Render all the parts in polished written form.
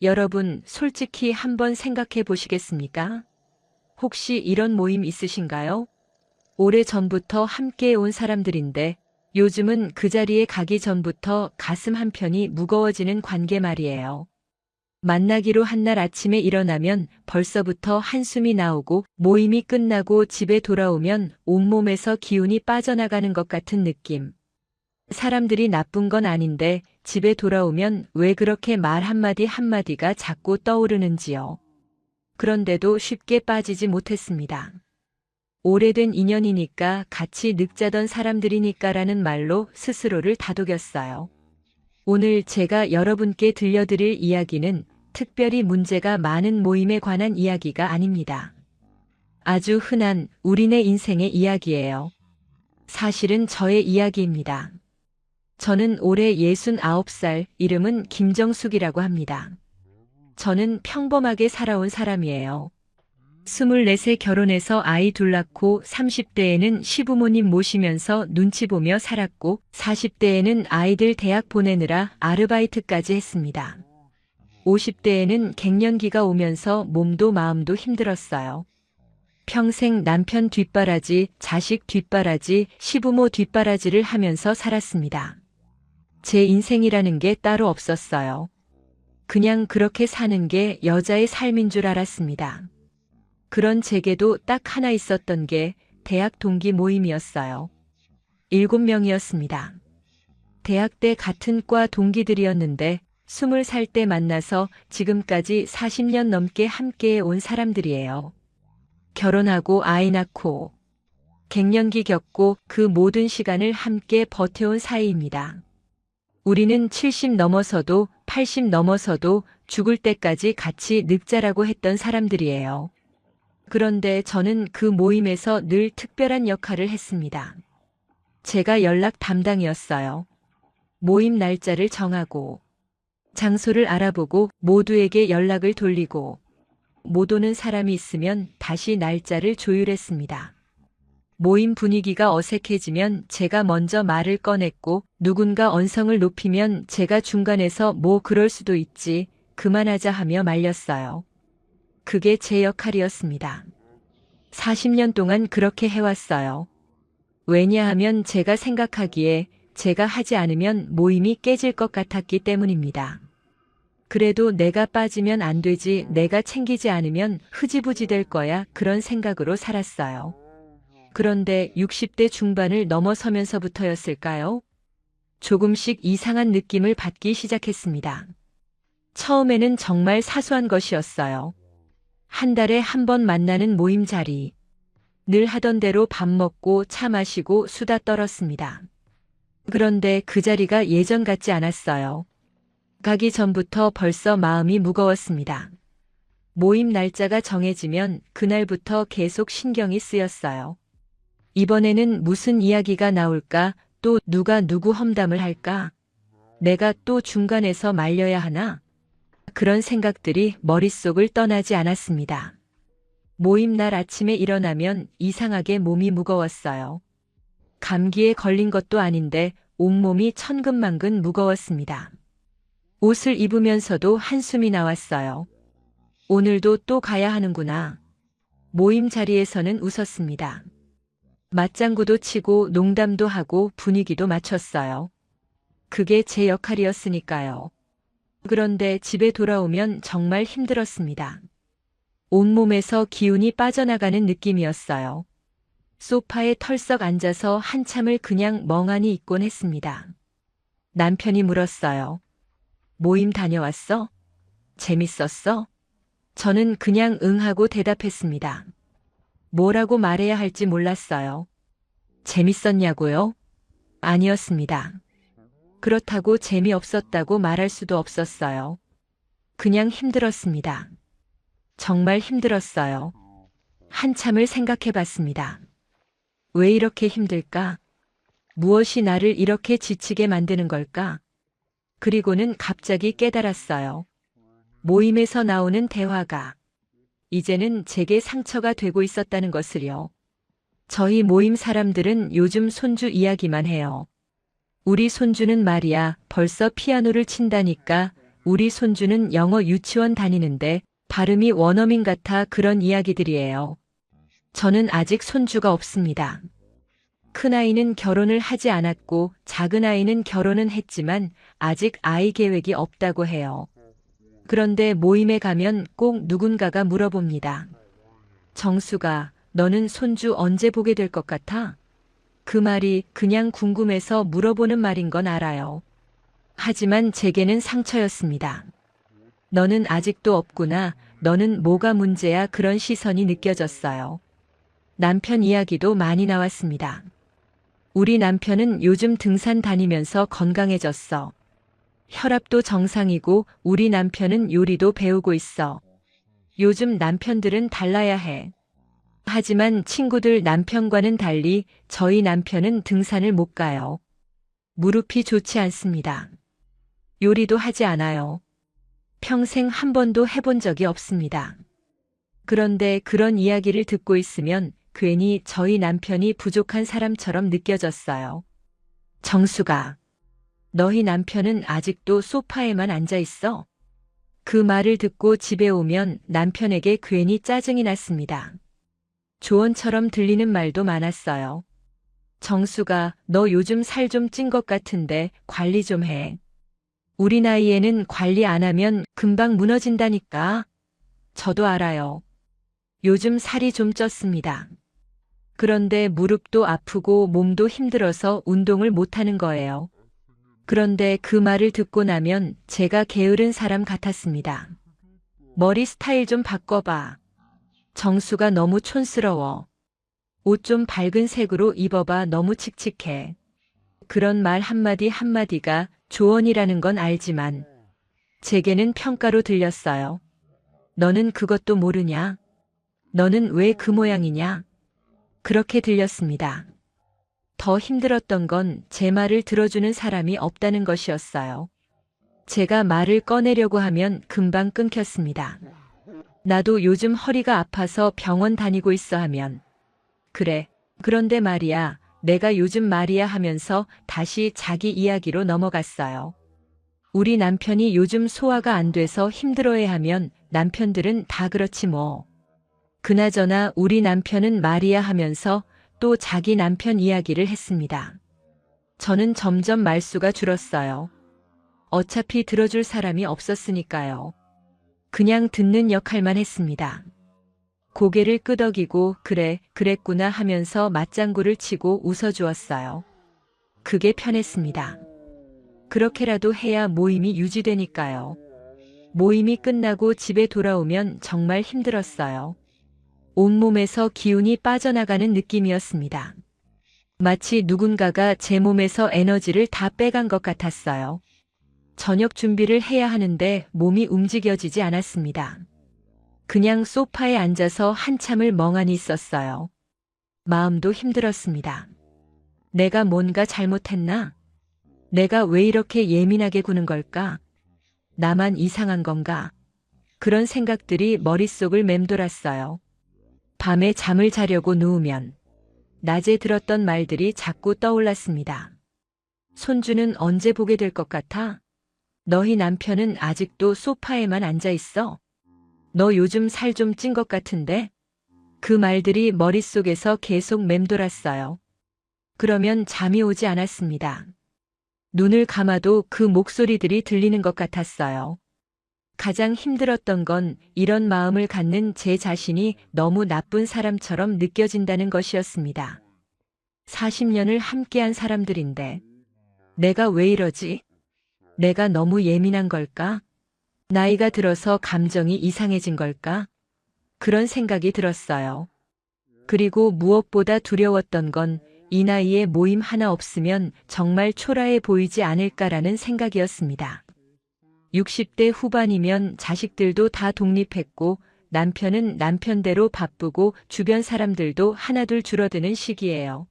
여러분, 솔직히 한번 생각해 보시겠습니까? 혹시 이런 모임 있으신가요? 오래전부터 함께 온 사람들인데 요즘은 그 자리에 가기 전부터 가슴 한편이 무거워지는 관계 말이에요. 만나기로 한 날 아침에 일어나면 벌써부터 한숨이 나오고 모임이 끝나고 집에 돌아오면 온몸에서 기운이 빠져나가는 것 같은 느낌. 사람들이 나쁜 건 아닌데 집에 돌아오면 왜 그렇게 말 한마디 한마디가 자꾸 떠오르는지요. 그런데도 쉽게 빠지지 못했습니다. 오래된 인연이니까 같이 늑자던 사람들이니까라는 말로 스스로를 다독였어요. 오늘 제가 여러분께 들려드릴 이야기는 특별히 문제가 많은 모임에 관한 이야기가 아닙니다. 아주 흔한 우리네 인생의 이야기예요. 사실은 저의 이야기입니다. 저는 올해 69살, 이름은 김정숙이라고 합니다. 저는 평범하게 살아온 사람이에요. 24세 결혼해서 아이 둘 낳고 30대에는 시부모님 모시면서 눈치 보며 살았고 40대에는 아이들 대학 보내느라 아르바이트까지 했습니다. 50대에는 갱년기가 오면서 몸도 마음도 힘들었어요. 평생 남편 뒷바라지, 자식 뒷바라지, 시부모 뒷바라지를 하면서 살았습니다. 제 인생이라는 게 따로 없었어요. 그냥 그렇게 사는 게 여자의 삶인 줄 알았습니다. 그런 제게도 딱 하나 있었던 게 대학 동기 모임이었어요. 7명이었습니다. 대학 때 같은 과 동기들이었는데 20살 때 만나서 지금까지 40년 넘게 함께 온 사람들이에요. 결혼하고 아이 낳고 갱년기 겪고 그 모든 시간을 함께 버텨온 사이입니다. 우리는 70 넘어서도 80 넘어서도 죽을 때까지 같이 늙자라고 했던 사람들이에요. 그런데 저는 그 모임에서 늘 특별한 역할을 했습니다. 제가 연락 담당이었어요. 모임 날짜를 정하고, 장소를 알아보고 모두에게 연락을 돌리고, 못 오는 사람이 있으면 다시 날짜를 조율했습니다. 모임 분위기가 어색해지면 제가 먼저 말을 꺼냈고 누군가 언성을 높이면 제가 중간에서 뭐 그럴 수도 있지, 그만하자 하며 말렸어요. 그게 제 역할이었습니다. 40년 동안 그렇게 해왔어요. 왜냐하면 제가 생각하기에 제가 하지 않으면 모임이 깨질 것 같았기 때문입니다. 그래도 내가 빠지면 안 되지, 내가 챙기지 않으면 흐지부지 될 거야, 그런 생각으로 살았어요. 그런데 60대 중반을 넘어서면서부터였을까요? 조금씩 이상한 느낌을 받기 시작했습니다. 처음에는 정말 사소한 것이었어요. 한 달에 한 번 만나는 모임 자리. 늘 하던 대로 밥 먹고 차 마시고 수다 떨었습니다. 그런데 그 자리가 예전 같지 않았어요. 가기 전부터 벌써 마음이 무거웠습니다. 모임 날짜가 정해지면 그날부터 계속 신경이 쓰였어요. 이번에는 무슨 이야기가 나올까? 또 누가 누구 험담을 할까? 내가 또 중간에서 말려야 하나? 그런 생각들이 머릿속을 떠나지 않았습니다. 모임 날 아침에 일어나면 이상하게 몸이 무거웠어요. 감기에 걸린 것도 아닌데 온몸이 천근만근 무거웠습니다. 옷을 입으면서도 한숨이 나왔어요. 오늘도 또 가야 하는구나. 모임 자리에서는 웃었습니다. 맞장구도 치고 농담도 하고 분위기도 맞췄어요. 그게 제 역할이었으니까요. 그런데 집에 돌아오면 정말 힘들었습니다. 온몸에서 기운이 빠져나가는 느낌이었어요. 소파에 털썩 앉아서 한참을 그냥 멍하니 있곤 했습니다. 남편이 물었어요. 모임 다녀왔어? 재밌었어? 저는 그냥 응하고 대답했습니다. 뭐라고 말해야 할지 몰랐어요. 재밌었냐고요? 아니었습니다. 그렇다고 재미없었다고 말할 수도 없었어요. 그냥 힘들었습니다. 정말 힘들었어요. 한참을 생각해 봤습니다. 왜 이렇게 힘들까? 무엇이 나를 이렇게 지치게 만드는 걸까? 그리고는 갑자기 깨달았어요. 모임에서 나오는 대화가 이제는 제게 상처가 되고 있었다는 것을요. 저희 모임 사람들은 요즘 손주 이야기만 해요. 우리 손주는 말이야 벌써 피아노를 친다니까, 우리 손주는 영어 유치원 다니는데 발음이 원어민 같아 그런 이야기들이에요. 저는 아직 손주가 없습니다. 큰아이는 결혼을 하지 않았고 작은아이는 결혼은 했지만 아직 아이 계획이 없다고 해요. 그런데 모임에 가면 꼭 누군가가 물어봅니다. 정수가, 너는 손주 언제 보게 될 것 같아? 그 말이 그냥 궁금해서 물어보는 말인 건 알아요. 하지만 제게는 상처였습니다. 너는 아직도 없구나. 너는 뭐가 문제야? 그런 시선이 느껴졌어요. 남편 이야기도 많이 나왔습니다. 우리 남편은 요즘 등산 다니면서 건강해졌어. 혈압도 정상이고 우리 남편은 요리도 배우고 있어. 요즘 남편들은 달라야 해. 하지만 친구들 남편과는 달리 저희 남편은 등산을 못 가요. 무릎이 좋지 않습니다. 요리도 하지 않아요. 평생 한 번도 해본 적이 없습니다. 그런데 그런 이야기를 듣고 있으면 괜히 저희 남편이 부족한 사람처럼 느껴졌어요. 정수가, 너희 남편은 아직도 소파에만 앉아 있어? 그 말을 듣고 집에 오면 남편에게 괜히 짜증이 났습니다. 조언처럼 들리는 말도 많았어요. 정수가, 너 요즘 살 좀 찐 것 같은데 관리 좀 해. 우리 나이에는 관리 안 하면 금방 무너진다니까. 저도 알아요. 요즘 살이 좀 쪘습니다. 그런데 무릎도 아프고 몸도 힘들어서 운동을 못하는 거예요. 그런데 그 말을 듣고 나면 제가 게으른 사람 같았습니다. 머리 스타일 좀 바꿔봐. 정수가 너무 촌스러워. 옷 좀 밝은 색으로 입어봐. 너무 칙칙해. 그런 말 한마디 한마디가 조언이라는 건 알지만 제게는 평가로 들렸어요. 너는 그것도 모르냐? 너는 왜 그 모양이냐? 그렇게 들렸습니다. 더 힘들었던 건 제 말을 들어주는 사람이 없다는 것이었어요. 제가 말을 꺼내려고 하면 금방 끊겼습니다. 나도 요즘 허리가 아파서 병원 다니고 있어 하면 그래, 그런데 말이야, 내가 요즘 말이야 하면서 다시 자기 이야기로 넘어갔어요. 우리 남편이 요즘 소화가 안 돼서 힘들어해하면 남편들은 다 그렇지 뭐. 그나저나 우리 남편은 말이야 하면서 또 자기 남편 이야기를 했습니다. 저는 점점 말수가 줄었어요. 어차피 들어줄 사람이 없었으니까요. 그냥 듣는 역할만 했습니다. 고개를 끄덕이고 그래, 그랬구나 하면서 맞장구를 치고 웃어주었어요. 그게 편했습니다. 그렇게라도 해야 모임이 유지되니까요. 모임이 끝나고 집에 돌아오면 정말 힘들었어요. 온몸에서 기운이 빠져나가는 느낌이었습니다. 마치 누군가가 제 몸에서 에너지를 다 빼간 것 같았어요. 저녁 준비를 해야 하는데 몸이 움직여지지 않았습니다. 그냥 소파에 앉아서 한참을 멍하니 있었어요. 마음도 힘들었습니다. 내가 뭔가 잘못했나? 내가 왜 이렇게 예민하게 구는 걸까? 나만 이상한 건가? 그런 생각들이 머릿속을 맴돌았어요. 밤에 잠을 자려고 누우면 낮에 들었던 말들이 자꾸 떠올랐습니다. 손주는 언제 보게 될 것 같아? 너희 남편은 아직도 소파에만 앉아 있어? 너 요즘 살 좀 찐 것 같은데? 그 말들이 머릿속에서 계속 맴돌았어요. 그러면 잠이 오지 않았습니다. 눈을 감아도 그 목소리들이 들리는 것 같았어요. 가장 힘들었던 건 이런 마음을 갖는 제 자신이 너무 나쁜 사람처럼 느껴진다는 것이었습니다. 40년을 함께한 사람들인데 내가 왜 이러지? 내가 너무 예민한 걸까? 나이가 들어서 감정이 이상해진 걸까? 그런 생각이 들었어요. 그리고 무엇보다 두려웠던 건 이 나이에 모임 하나 없으면 정말 초라해 보이지 않을까라는 생각이었습니다. 60대 후반이면 자식들도 다 독립했고 남편은 남편대로 바쁘고 주변 사람들도 하나둘 줄어드는 시기예요.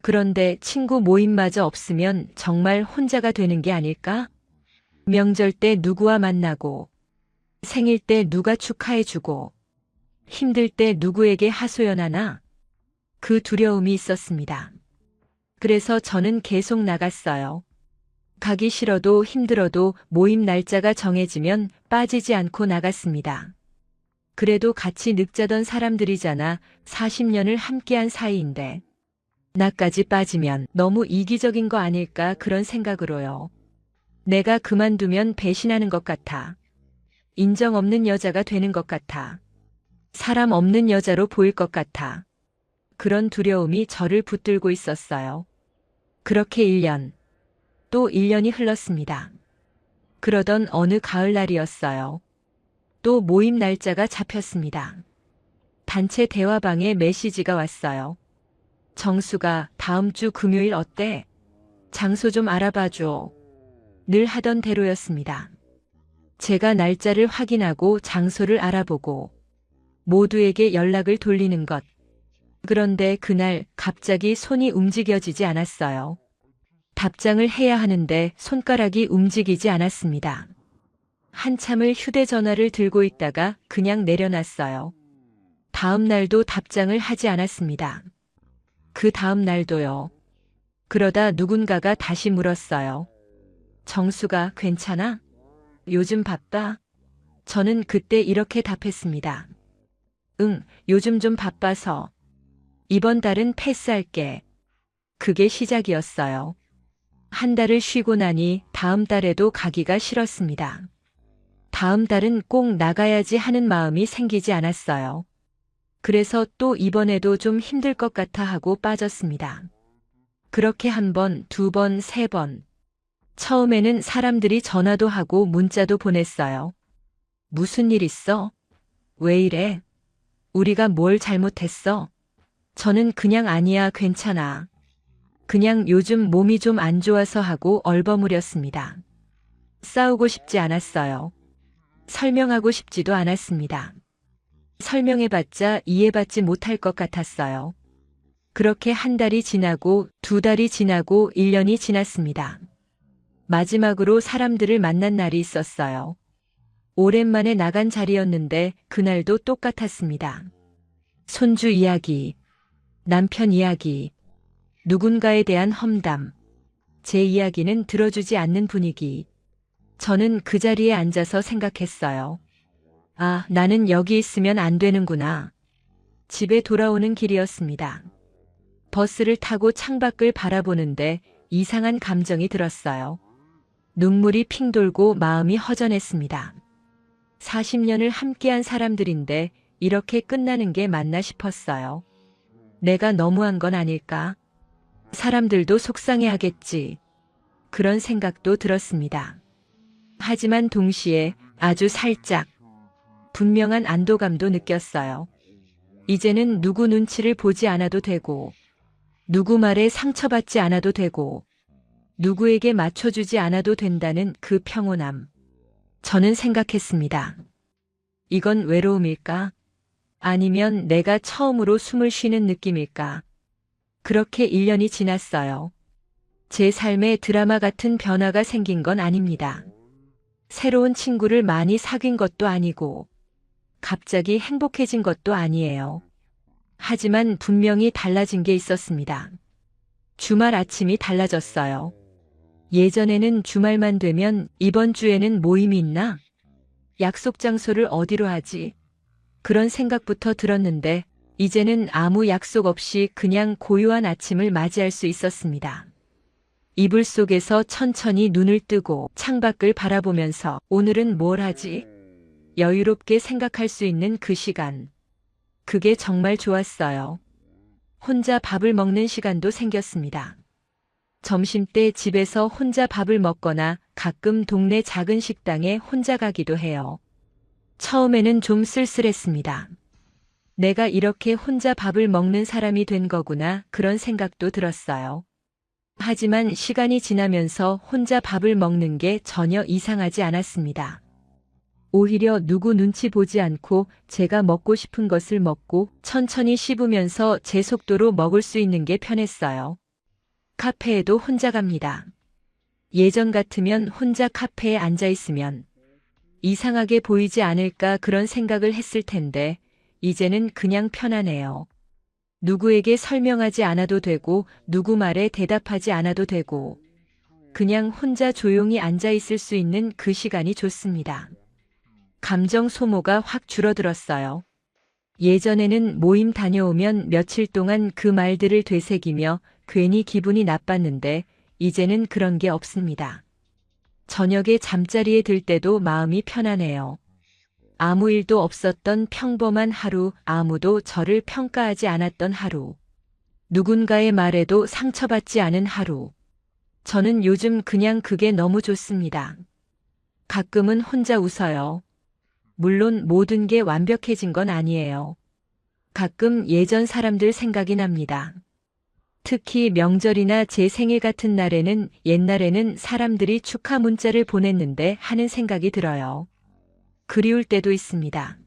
그런데 친구 모임마저 없으면 정말 혼자가 되는 게 아닐까? 명절 때 누구와 만나고, 생일 때 누가 축하해주고, 힘들 때 누구에게 하소연하나? 그 두려움이 있었습니다. 그래서 저는 계속 나갔어요. 가기 싫어도 힘들어도 모임 날짜가 정해지면 빠지지 않고 나갔습니다. 그래도 같이 늑자던 사람들이잖아. 40년을 함께한 사이인데. 나까지 빠지면 너무 이기적인 거 아닐까 그런 생각으로요. 내가 그만두면 배신하는 것 같아. 인정 없는 여자가 되는 것 같아. 사람 없는 여자로 보일 것 같아. 그런 두려움이 저를 붙들고 있었어요. 그렇게 1년, 또 1년이 흘렀습니다. 그러던 어느 가을날이었어요. 또 모임 날짜가 잡혔습니다. 단체 대화방에 메시지가 왔어요. 정수가 다음 주 금요일 어때? 장소 좀 알아봐줘. 늘 하던 대로였습니다. 제가 날짜를 확인하고 장소를 알아보고 모두에게 연락을 돌리는 것. 그런데 그날 갑자기 손이 움직여지지 않았어요. 답장을 해야 하는데 손가락이 움직이지 않았습니다. 한참을 휴대전화를 들고 있다가 그냥 내려놨어요. 다음 날도 답장을 하지 않았습니다. 그 다음 날도요. 그러다 누군가가 다시 물었어요. 정수가 괜찮아? 요즘 바빠? 저는 그때 이렇게 답했습니다. 응, 요즘 좀 바빠서. 이번 달은 패스할게. 그게 시작이었어요. 한 달을 쉬고 나니 다음 달에도 가기가 싫었습니다. 다음 달은 꼭 나가야지 하는 마음이 생기지 않았어요. 그래서 또 이번에도 좀 힘들 것 같아 하고 빠졌습니다. 그렇게 한 번, 두 번, 세 번. 처음에는 사람들이 전화도 하고 문자도 보냈어요. 무슨 일 있어? 왜 이래? 우리가 뭘 잘못했어? 저는 그냥 아니야, 괜찮아. 그냥 요즘 몸이 좀 안 좋아서 하고 얼버무렸습니다. 싸우고 싶지 않았어요. 설명하고 싶지도 않았습니다. 설명해봤자 이해받지 못할 것 같았어요. 그렇게 한 달이 지나고 두 달이 지나고 1년이 지났습니다. 마지막으로 사람들을 만난 날이 있었어요. 오랜만에 나간 자리였는데 그날도 똑같았습니다. 손주 이야기, 남편 이야기, 누군가에 대한 험담, 제 이야기는 들어주지 않는 분위기. 저는 그 자리에 앉아서 생각했어요. 아, 나는 여기 있으면 안 되는구나. 집에 돌아오는 길이었습니다. 버스를 타고 창밖을 바라보는데 이상한 감정이 들었어요. 눈물이 핑 돌고 마음이 허전했습니다. 40년을 함께한 사람들인데 이렇게 끝나는 게 맞나 싶었어요. 내가 너무한 건 아닐까? 사람들도 속상해하겠지. 그런 생각도 들었습니다. 하지만 동시에 아주 살짝 분명한 안도감도 느꼈어요. 이제는 누구 눈치를 보지 않아도 되고, 누구 말에 상처받지 않아도 되고, 누구에게 맞춰주지 않아도 된다는 그 평온함. 저는 생각했습니다. 이건 외로움일까? 아니면 내가 처음으로 숨을 쉬는 느낌일까? 그렇게 1년이 지났어요. 제 삶에 드라마 같은 변화가 생긴 건 아닙니다. 새로운 친구를 많이 사귄 것도 아니고, 갑자기 행복해진 것도 아니에요. 하지만 분명히 달라진 게 있었습니다. 주말 아침이 달라졌어요. 예전에는 주말만 되면 이번 주에는 모임이 있나? 약속 장소를 어디로 하지? 그런 생각부터 들었는데 이제는 아무 약속 없이 그냥 고요한 아침을 맞이할 수 있었습니다. 이불 속에서 천천히 눈을 뜨고 창밖을 바라보면서 오늘은 뭘 하지? 여유롭게 생각할 수 있는 그 시간. 그게 정말 좋았어요. 혼자 밥을 먹는 시간도 생겼습니다. 점심때 집에서 혼자 밥을 먹거나 가끔 동네 작은 식당에 혼자 가기도 해요. 처음에는 좀 쓸쓸했습니다. 내가 이렇게 혼자 밥을 먹는 사람이 된 거구나 그런 생각도 들었어요. 하지만 시간이 지나면서 혼자 밥을 먹는 게 전혀 이상하지 않았습니다. 오히려 누구 눈치 보지 않고 제가 먹고 싶은 것을 먹고 천천히 씹으면서 제 속도로 먹을 수 있는 게 편했어요. 카페에도 혼자 갑니다. 예전 같으면 혼자 카페에 앉아 있으면 이상하게 보이지 않을까 그런 생각을 했을 텐데 이제는 그냥 편하네요. 누구에게 설명하지 않아도 되고 누구 말에 대답하지 않아도 되고 그냥 혼자 조용히 앉아 있을 수 있는 그 시간이 좋습니다. 감정 소모가 확 줄어들었어요. 예전에는 모임 다녀오면 며칠 동안 그 말들을 되새기며 괜히 기분이 나빴는데 이제는 그런 게 없습니다. 저녁에 잠자리에 들 때도 마음이 편안해요. 아무 일도 없었던 평범한 하루, 아무도 저를 평가하지 않았던 하루. 누군가의 말에도 상처받지 않은 하루. 저는 요즘 그냥 그게 너무 좋습니다. 가끔은 혼자 웃어요. 물론 모든 게 완벽해진 건 아니에요. 가끔 예전 사람들 생각이 납니다. 특히 명절이나 제 생일 같은 날에는 옛날에는 사람들이 축하 문자를 보냈는데 하는 생각이 들어요. 그리울 때도 있습니다.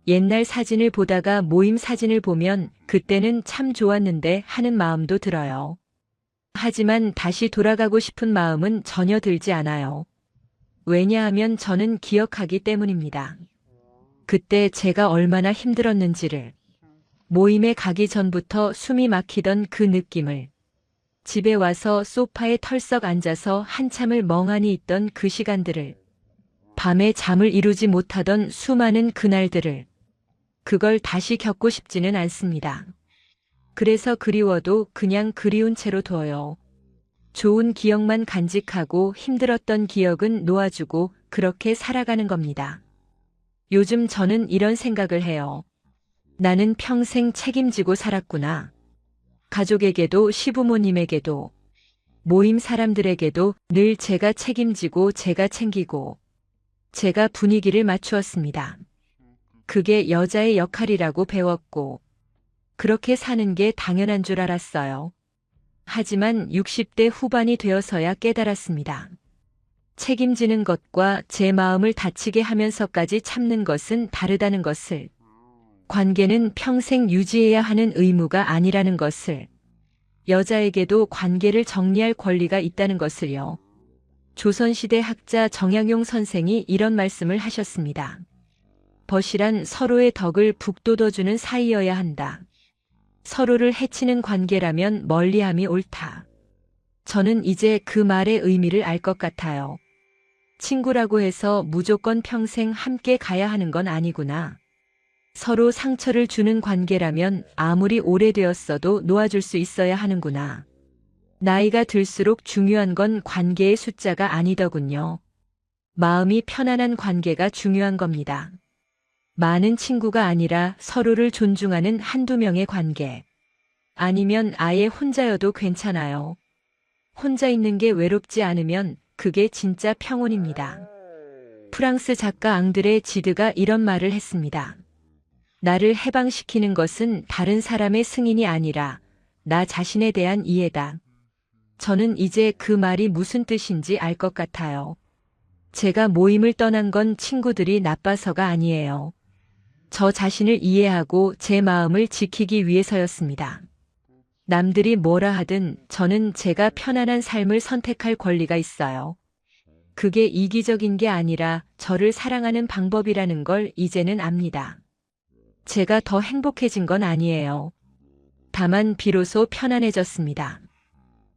옛날 사진을 보다가 모임 사진을 보면 그때는 참 좋았는데 하는 마음도 들어요. 하지만 다시 돌아가고 싶은 마음은 전혀 들지 않아요. 왜냐하면 저는 기억하기 때문입니다. 그때 제가 얼마나 힘들었는지를, 모임에 가기 전부터 숨이 막히던 그 느낌을, 집에 와서 소파에 털썩 앉아서 한참을 멍하니 있던 그 시간들을, 밤에 잠을 이루지 못하던 수많은 그날들을, 그걸 다시 겪고 싶지는 않습니다. 그래서 그리워도 그냥 그리운 채로 둬요. 좋은 기억만 간직하고 힘들었던 기억은 놓아주고 그렇게 살아가는 겁니다. 요즘 저는 이런 생각을 해요. 나는 평생 책임지고 살았구나. 가족에게도 시부모님에게도 모임 사람들에게도 늘 제가 책임지고 제가 챙기고 제가 분위기를 맞추었습니다. 그게 여자의 역할이라고 배웠고 그렇게 사는 게 당연한 줄 알았어요. 하지만 60대 후반이 되어서야 깨달았습니다. 책임지는 것과 제 마음을 다치게 하면서까지 참는 것은 다르다는 것을, 관계는 평생 유지해야 하는 의무가 아니라는 것을, 여자에게도 관계를 정리할 권리가 있다는 것을요. 조선시대 학자 정약용 선생이 이런 말씀을 하셨습니다. 벗이란 서로의 덕을 북돋워주는 사이여야 한다. 서로를 해치는 관계라면 멀리함이 옳다. 저는 이제 그 말의 의미를 알 것 같아요. 친구라고 해서 무조건 평생 함께 가야 하는 건 아니구나. 서로 상처를 주는 관계라면 아무리 오래되었어도 놓아줄 수 있어야 하는구나. 나이가 들수록 중요한 건 관계의 숫자가 아니더군요. 마음이 편안한 관계가 중요한 겁니다. 많은 친구가 아니라 서로를 존중하는 한두 명의 관계. 아니면 아예 혼자여도 괜찮아요. 혼자 있는 게 외롭지 않으면 그게 진짜 평온입니다. 프랑스 작가 앙드레 지드가 이런 말을 했습니다. 나를 해방시키는 것은 다른 사람의 승인이 아니라 나 자신에 대한 이해다. 저는 이제 그 말이 무슨 뜻인지 알 것 같아요. 제가 모임을 떠난 건 친구들이 나빠서가 아니에요. 저 자신을 이해하고 제 마음을 지키기 위해서였습니다. 남들이 뭐라 하든 저는 제가 편안한 삶을 선택할 권리가 있어요. 그게 이기적인 게 아니라 저를 사랑하는 방법이라는 걸 이제는 압니다. 제가 더 행복해진 건 아니에요. 다만 비로소 편안해졌습니다.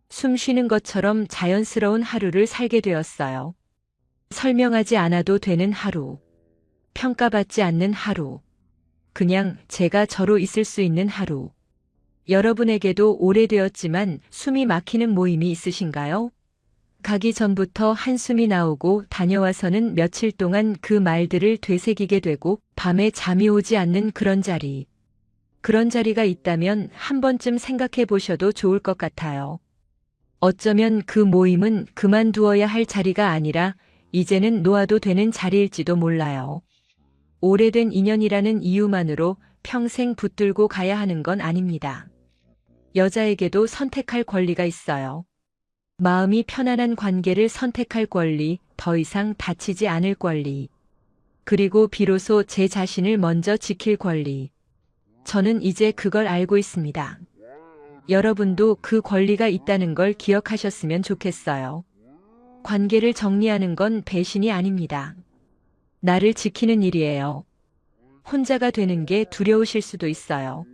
숨 쉬는 것처럼 자연스러운 하루를 살게 되었어요. 설명하지 않아도 되는 하루. 평가받지 않는 하루. 그냥 제가 저로 있을 수 있는 하루. 여러분에게도 오래되었지만 숨이 막히는 모임이 있으신가요? 가기 전부터 한숨이 나오고 다녀와서는 며칠 동안 그 말들을 되새기게 되고 밤에 잠이 오지 않는 그런 자리. 그런 자리가 있다면 한 번쯤 생각해 보셔도 좋을 것 같아요. 어쩌면 그 모임은 그만두어야 할 자리가 아니라 이제는 놓아도 되는 자리일지도 몰라요. 오래된 인연이라는 이유만으로 평생 붙들고 가야 하는 건 아닙니다. 여자에게도 선택할 권리가 있어요. 마음이 편안한 관계를 선택할 권리, 더 이상 다치지 않을 권리. 그리고 비로소 제 자신을 먼저 지킬 권리. 저는 이제 그걸 알고 있습니다. 여러분도 그 권리가 있다는 걸 기억하셨으면 좋겠어요. 관계를 정리하는 건 배신이 아닙니다. 나를 지키는 일이에요. 혼자가 되는 게 두려우실 수도 있어요.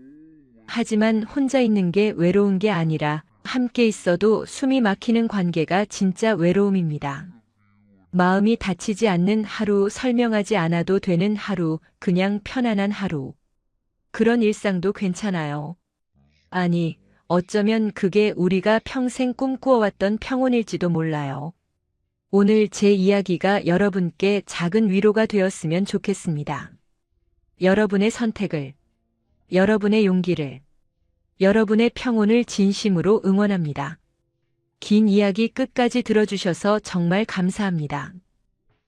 하지만 혼자 있는 게 외로운 게 아니라 함께 있어도 숨이 막히는 관계가 진짜 외로움입니다. 마음이 다치지 않는 하루, 설명하지 않아도 되는 하루, 그냥 편안한 하루. 그런 일상도 괜찮아요. 아니, 어쩌면 그게 우리가 평생 꿈꾸어왔던 평온일지도 몰라요. 오늘 제 이야기가 여러분께 작은 위로가 되었으면 좋겠습니다. 여러분의 선택을, 여러분의 용기를, 여러분의 평온을 진심으로 응원합니다. 긴 이야기 끝까지 들어주셔서 정말 감사합니다.